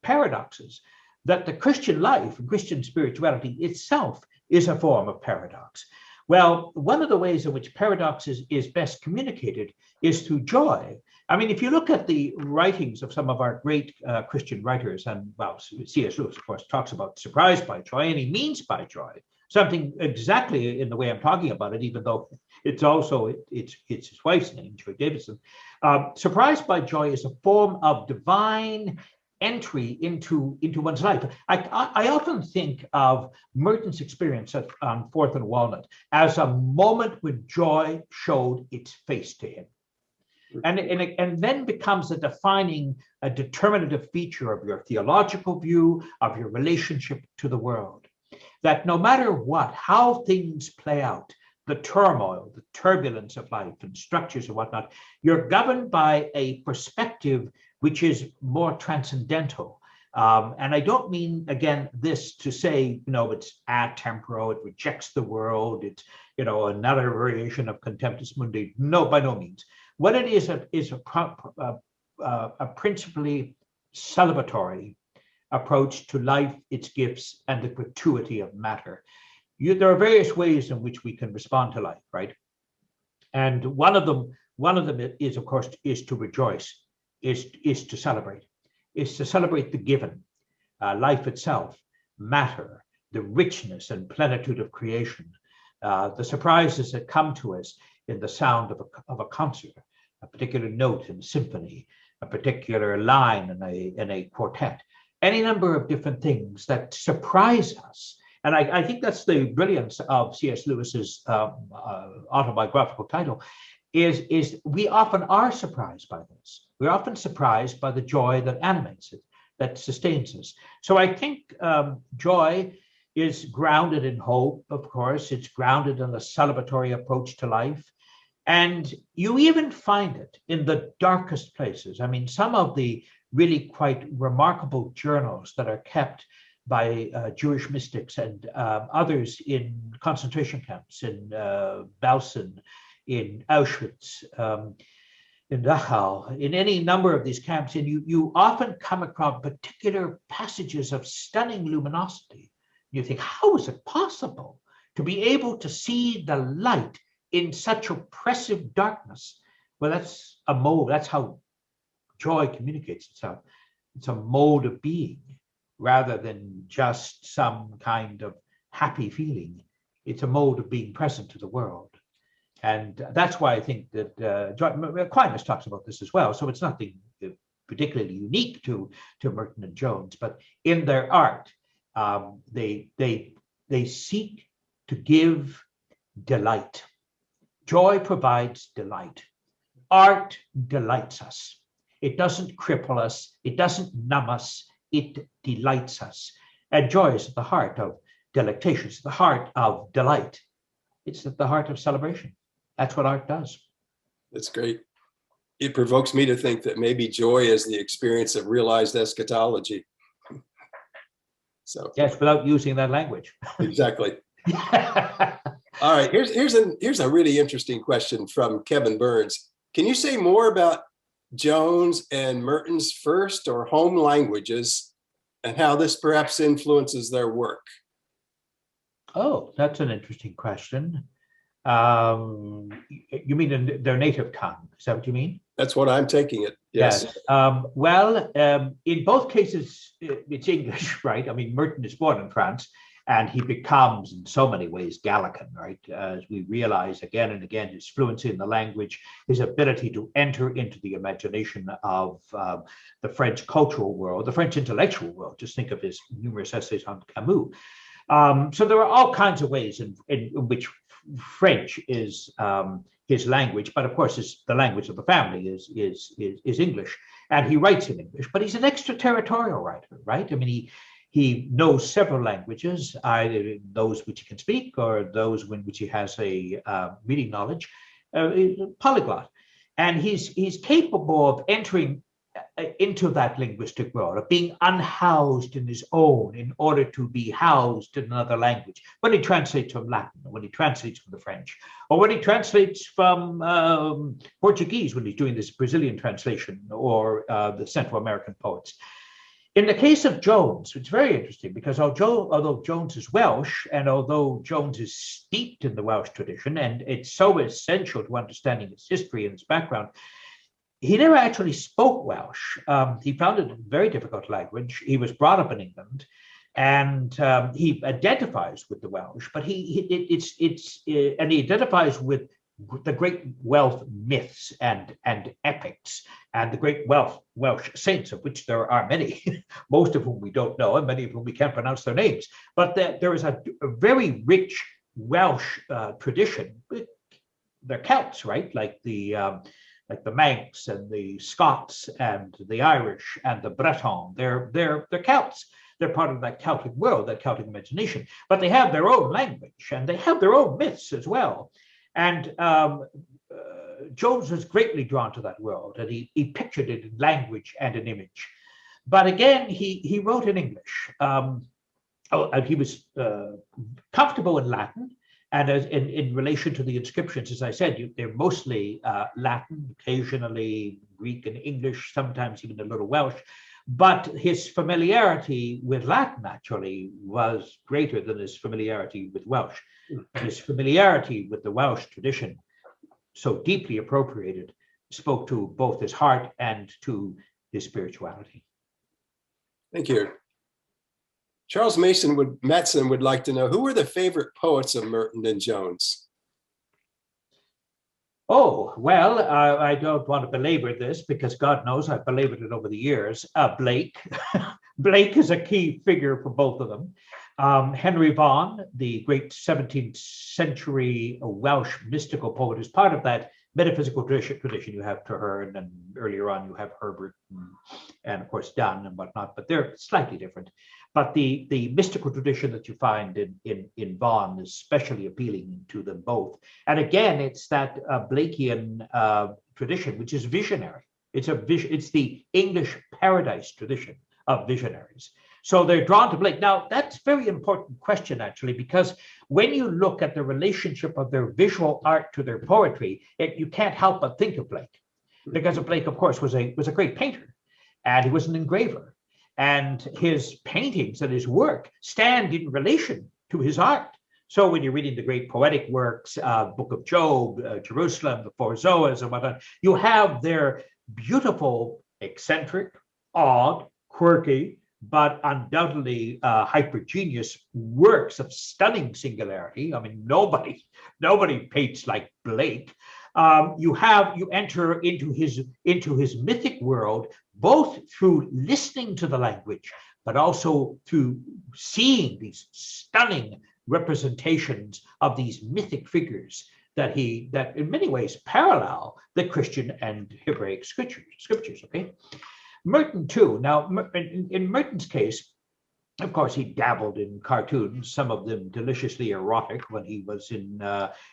paradoxes, that the Christian life and Christian spirituality itself is a form of paradox. Well, one of the ways in which paradox is best communicated is through joy. I mean, if you look at the writings of some of our great Christian writers, and well, C.S. Lewis, of course, talks about surprised by joy, and he means by joy something exactly in the way I'm talking about it, even though it's also it's his wife's name, Joy Davidson. Surprised by joy is a form of divine entry into one's life. I often think of Merton's experience on Fourth and Walnut as a moment when joy showed its face to him. And then becomes a determinative feature of your theological view, of your relationship to the world. That no matter what, how things play out, the turmoil, the turbulence of life and structures and whatnot, you're governed by a perspective which is more transcendental. And I don't mean, again, this to say, it's atemporal, it rejects the world, it's, another variation of contemptus mundi. No, by no means. What it is a principally celebratory approach to life, its gifts, and the gratuity of matter. There are various ways in which we can respond to life, right? And one of them is, of course, is to rejoice, is to celebrate the given, life itself, matter, the richness and plenitude of creation, the surprises that come to us in the sound of a concert, a particular note in a symphony, a particular line in a quartet, any number of different things that surprise us. And I think that's the brilliance of C.S. Lewis's autobiographical title, is we often are surprised by this. We're often surprised by the joy that animates it, that sustains us. So I think joy is grounded in hope, of course. It's grounded in a celebratory approach to life. And you even find it in the darkest places. I mean, some of the really quite remarkable journals that are kept by Jewish mystics and others in concentration camps, in Belsen, in Auschwitz, in Dachau, in any number of these camps, and you often come across particular passages of stunning luminosity. You think, how is it possible to be able to see the light in such oppressive darkness? Well, that's a mode. That's how joy communicates itself. It's a mode of being rather than just some kind of happy feeling. It's a mode of being present to the world. And that's why I think that Aquinas talks about this as well. So it's nothing particularly unique to Merton and Jones, but in their art, they seek to give delight. Joy provides delight. Art delights us. It doesn't cripple us. It doesn't numb us. It delights us. And joy is at the heart of delectation. It's the heart of delight. It's at the heart of celebration. That's what art does. That's great. It provokes me to think that maybe joy is the experience of realized eschatology. So yes, without using that language. Exactly. All right. Here's a really interesting question from Kevin Burns. Can you say more about Jones and Merton's first or home languages and how this perhaps influences their work? Oh, that's an interesting question. You mean in their native tongue? Is that what you mean? That's what I'm taking it. Yes. In both cases, it's English, right? I mean, Merton is born in France, and he becomes, in so many ways, Gallican, right? As we realize again and again, his fluency in the language, his ability to enter into the imagination of the French cultural world, the French intellectual world. Just think of his numerous essays on Camus. So there are all kinds of ways in which French is his language, but of course, the language of the family is English, and he writes in English. But he's an extraterritorial writer, right? I mean, he knows several languages, either those which he can speak or those in which he has a reading knowledge, polyglot, and he's capable of entering into that linguistic world, of being unhoused in his own in order to be housed in another language. When he translates from Latin, or when he translates from the French, or when he translates from Portuguese, when he's doing this Brazilian translation, or the Central American poets. In the case of Jones, it's very interesting because although Jones is Welsh, and although Jones is steeped in the Welsh tradition, and it's so essential to understanding his history and his background, he never actually spoke Welsh. He found it a very difficult language. He was brought up in England, and he identifies with the Welsh, but he identifies with the great Welsh myths and epics, and the great Welsh saints, of which there are many, most of whom we don't know, and many of whom we can't pronounce their names. But there is a very rich Welsh tradition. They're Celts, right? Like the Manx and the Scots and the Irish and the Breton. They're Celts. They're part of that Celtic world, that Celtic imagination. But they have their own language, and they have their own myths as well. And Jones was greatly drawn to that world, and he pictured it in language and in image. But again, he wrote in English. He was comfortable in Latin. And in relation to the inscriptions, as I said, they're mostly Latin, occasionally Greek and English, sometimes even a little Welsh. But his familiarity with Latin actually was greater than his familiarity with Welsh. His familiarity with the Welsh tradition, so deeply appropriated, spoke to both his heart and to his spirituality. Thank you. Charles Matson would like to know, who were the favorite poets of Merton and Jones? Oh, well, I don't want to belabor this because God knows I've belabored it over the years. Blake. Blake is a key figure for both of them. Henry Vaughan, the great 17th century Welsh mystical poet, is part of that metaphysical tradition. You have Traherne, and earlier on you have Herbert and of course Donne and whatnot, but they're slightly different. But the mystical tradition that you find in Vaughan is especially appealing to them both. And again, it's that Blakean tradition, which is visionary. It's the English paradise tradition of visionaries. So they're drawn to Blake. Now, that's a very important question, actually, because when you look at the relationship of their visual art to their poetry, you can't help but think of Blake. Because Blake, of course, was a great painter, and he was an engraver. And his paintings and his work stand in relation to his art. So when you're reading the great poetic works, Book of Job, Jerusalem, the Four Zoas, and whatnot, you have their beautiful, eccentric, odd, quirky, but undoubtedly hypergenius works of stunning singularity. I mean, nobody paints like Blake. You enter into his mythic world, both through listening to the language, but also through seeing these stunning representations of these mythic figures that in many ways parallel the Christian and Hebraic scriptures. Okay. Merton too. Now, in Merton's case, of course, he dabbled in cartoons, some of them deliciously erotic when he was in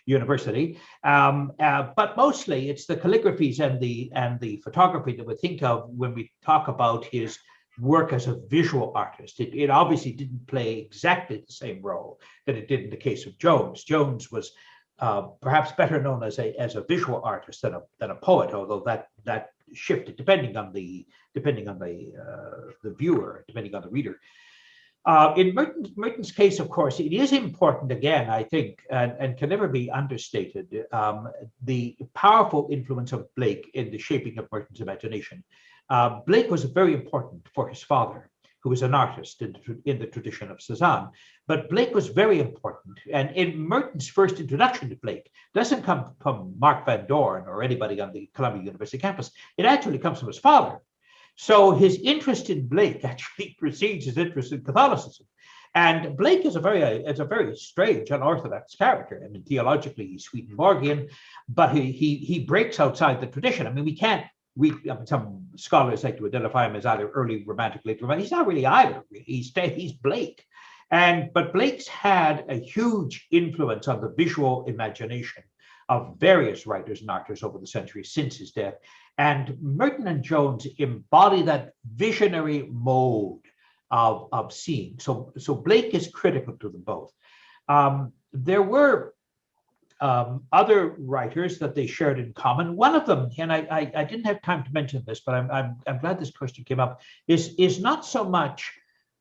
university. But mostly it's the calligraphies and the photography that we think of when we talk about his work as a visual artist. It obviously didn't play exactly the same role that it did in the case of Jones. Jones was perhaps better known as a visual artist than a poet, although that shifted depending on the viewer, depending on the reader. In Merton's case, of course, it is important again, I think, and can never be understated, the powerful influence of Blake in the shaping of Merton's imagination. Blake was very important for his father, who was an artist in the tradition of Cézanne. But Blake was very important. And in Merton's first introduction to Blake doesn't come from Mark Van Doorn or anybody on the Columbia University campus. It actually comes from his father. So his interest in Blake actually precedes his interest in Catholicism. And Blake is a very strange, unorthodox character. I mean, theologically, he's Swedenborgian, but he breaks outside the tradition. I mean, some scholars like to identify him as either early romantic, late romantic. He's not really either. He's Blake. But Blake's had a huge influence on the visual imagination of various writers and actors over the centuries since his death. And Merton and Jones embody that visionary mode of seeing. So Blake is critical to them both. There were other writers that they shared in common. One of them, and I didn't have time to mention this, but I'm glad this question came up, is not so much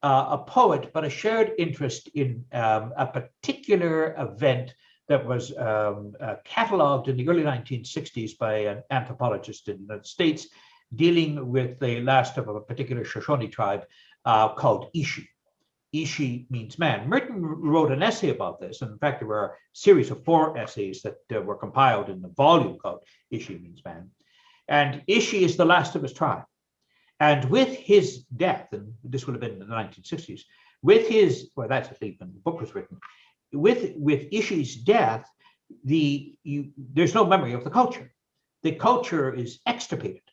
a poet, but a shared interest in a particular event that was cataloged in the early 1960s by an anthropologist in the United States, dealing with the last of a particular Shoshone tribe called Ishi. Ishi means man. Merton wrote an essay about this. And in fact, there were a series of 4 essays that were compiled in the volume called Ishi means man. And Ishi is the last of his tribe. And with his death, and this would have been in the 1960s, with his, well, that's at least when the book was written, with Ishi's death, there's no memory of the culture. The culture is extirpated.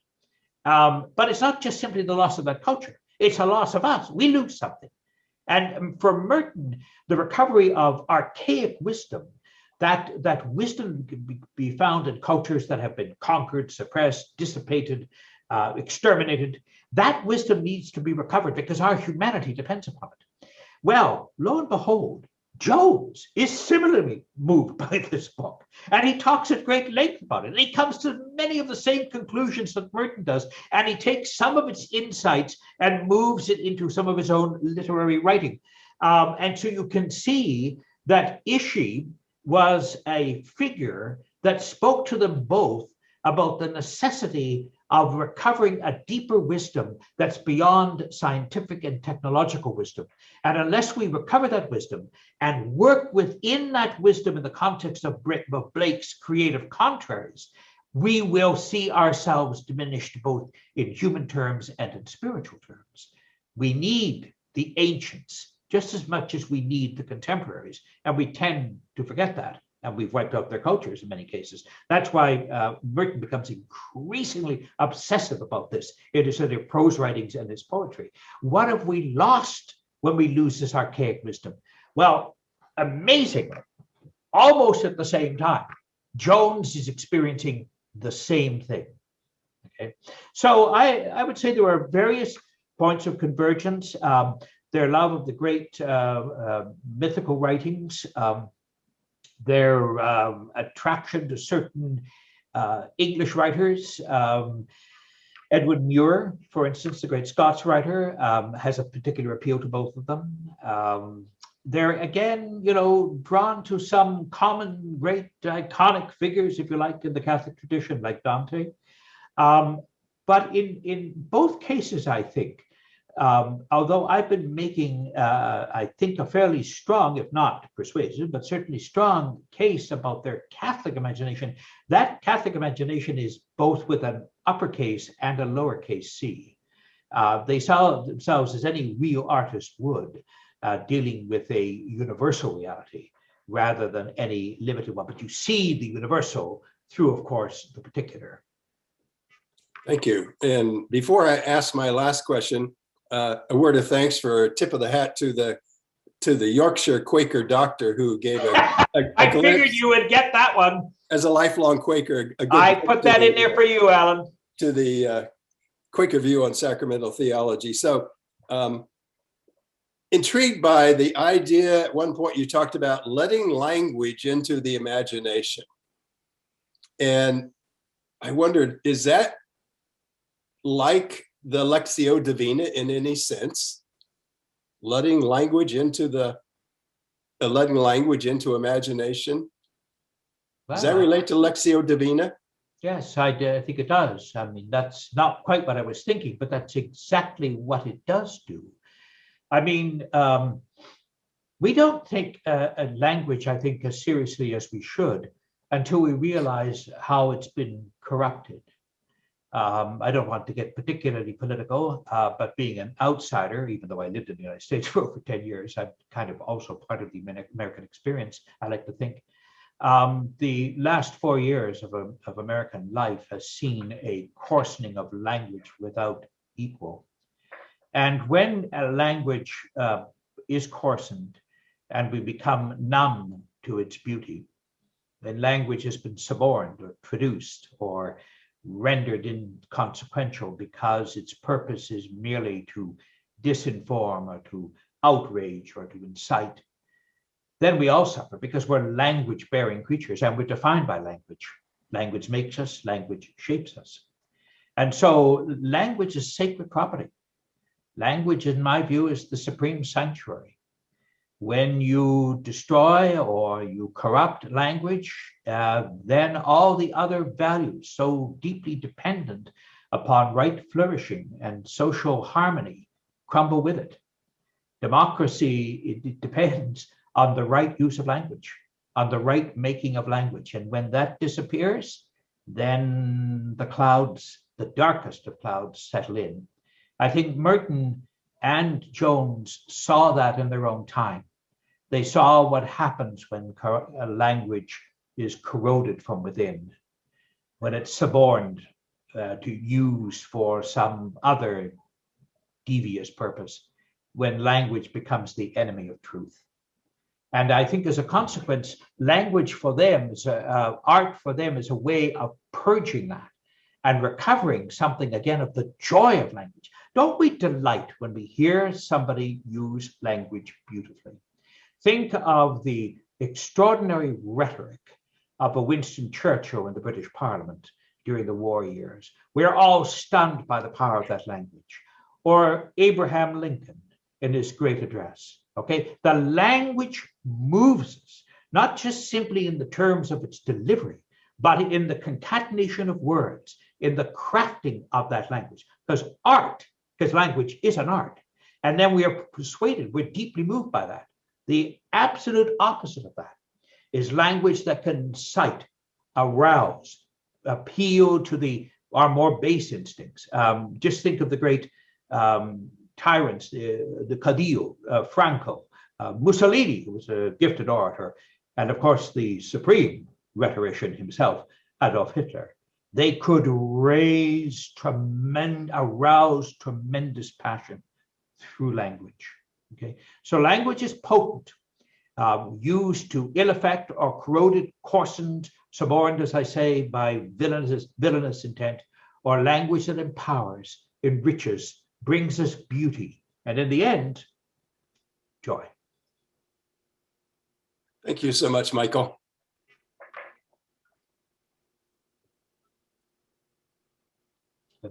But it's not just simply the loss of that culture. It's a loss of us. We lose something. And for Merton, the recovery of archaic wisdom, that wisdom can be found in cultures that have been conquered, suppressed, dissipated, exterminated, that wisdom needs to be recovered because our humanity depends upon it. Well, lo and behold, Jones is similarly moved by this book, and he talks at great length about it. And he comes to many of the same conclusions that Merton does, and he takes some of its insights and moves it into some of his own literary writing. And so you can see that Ishi was a figure that spoke to them both about the necessity of recovering a deeper wisdom that's beyond scientific and technological wisdom. And unless we recover that wisdom and work within that wisdom in the context of Blake's creative contraries, we will see ourselves diminished both in human terms and in spiritual terms. We need the ancients just as much as we need the contemporaries, and we tend to forget that. And we've wiped out their cultures in many cases. That's why Merton becomes increasingly obsessive about this in his sort of prose writings and his poetry. What have we lost when we lose this archaic wisdom? Well, amazingly, almost at the same time, Jones is experiencing the same thing. Okay, so I would say there are various points of convergence. Their love of the great mythical writings, their attraction to certain English writers. Edward Muir, for instance, the great Scots writer, has a particular appeal to both of them. They're again, drawn to some common great iconic figures, if you like, in the Catholic tradition, like Dante. But in both cases, I think, although I've been making, I think, a fairly strong, if not persuasive, but certainly strong case about their Catholic imagination, that Catholic imagination is both with an uppercase and a lowercase c. They saw themselves as any real artist would, dealing with a universal reality rather than any limited one. But you see the universal through, of course, the particular. Thank you. And before I ask my last question, a word of thanks for a tip of the hat to the Yorkshire Quaker doctor who gave a I figured you would get that one. As a lifelong Quaker, I put that in there for you, Alan. To the Quaker view on sacramental theology. So intrigued by the idea, at one point you talked about letting language into the imagination. And I wondered, is that like the Lectio Divina in any sense? Letting language into imagination? Well, Does that relate to Lectio Divina? Yes, I think it does. I mean, that's not quite what I was thinking, but that's exactly what it does do. I mean, we don't take a language, I think, as seriously as we should until we realize how it's been corrupted. I don't want to get particularly political, but being an outsider, even though I lived in the United States for over 10 years, I'm kind of also part of the American experience, I like to think. The last 4 years of American life has seen a coarsening of language without equal. And when a language is coarsened and we become numb to its beauty, when language has been suborned or traduced or rendered inconsequential because its purpose is merely to disinform or to outrage or to incite, then we all suffer because we're language-bearing creatures and we're defined by language. Language makes us, language shapes us. And so language is sacred property. Language, in my view, is the supreme sanctuary. When you destroy or you corrupt language, then all the other values so deeply dependent upon right flourishing and social harmony crumble with it. Democracy, it depends on the right use of language, on the right making of language. And when that disappears, then the clouds, the darkest of clouds, settle in. I think Merton and Jones saw that in their own time. They saw what happens when a language is corroded from within, when it's suborned to use for some other devious purpose, when language becomes the enemy of truth. And I think as a consequence, language for them, art for them is a way of purging that and recovering something again of the joy of language. Don't we delight when we hear somebody use language beautifully? Think of the extraordinary rhetoric of a Winston Churchill in the British Parliament during the war years. We're all stunned by the power of that language. Or Abraham Lincoln in his great address. Okay, the language moves us, not just simply in the terms of its delivery, but in the concatenation of words, in the crafting of that language. Because language is an art. And then we are persuaded, we're deeply moved by that. The absolute opposite of that is language that can incite, arouse, appeal to our more base instincts. Just think of the great tyrants, the Cadillo, Franco, Mussolini, who was a gifted orator, and of course the supreme rhetorician himself, Adolf Hitler. They could arouse tremendous passion through language. Okay, so language is potent, used to ill effect or corroded, coarsened, suborned, as I say, by villainous intent, or language that empowers, enriches, brings us beauty, and in the end, joy. Thank you so much, Michael.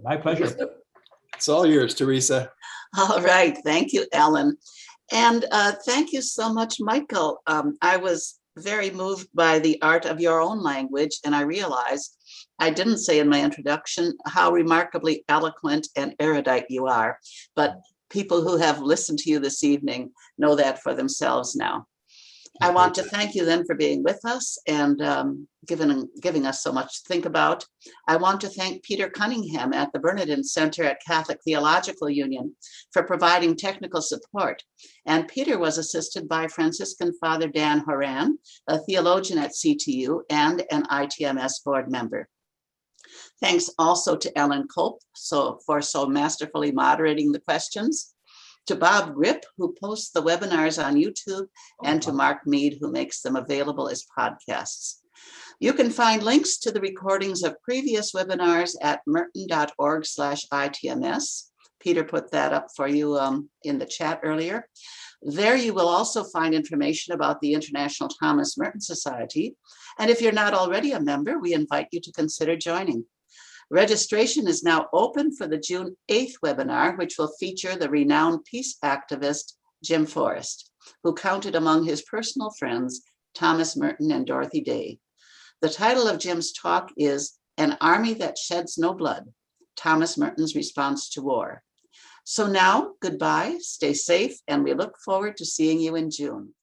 My pleasure. It's all yours, Teresa. All right. Thank you, Ellen. And thank you so much, Michael. I was very moved by the art of your own language, and I realized I didn't say in my introduction how remarkably eloquent and erudite you are, but people who have listened to you this evening know that for themselves now. I want to thank you then for being with us and giving us so much to think about. I want to thank Peter Cunningham at the Bernardin Center at Catholic Theological Union for providing technical support. And Peter was assisted by Franciscan Father Dan Horan, a theologian at CTU and an ITMS board member. Thanks also to Ellen Culp for so masterfully moderating the questions, to Bob Grip, who posts the webinars on YouTube, and to Mark Mead, who makes them available as podcasts. You can find links to the recordings of previous webinars at merton.org/ITMS. Peter put that up for you in the chat earlier. There you will also find information about the International Thomas Merton Society. And if you're not already a member, we invite you to consider joining. Registration is now open for the June 8th webinar, which will feature the renowned peace activist, Jim Forrest, who counted among his personal friends Thomas Merton and Dorothy Day. The title of Jim's talk is An Army That Sheds No Blood, Thomas Merton's Response to War. So now, goodbye, stay safe, and we look forward to seeing you in June.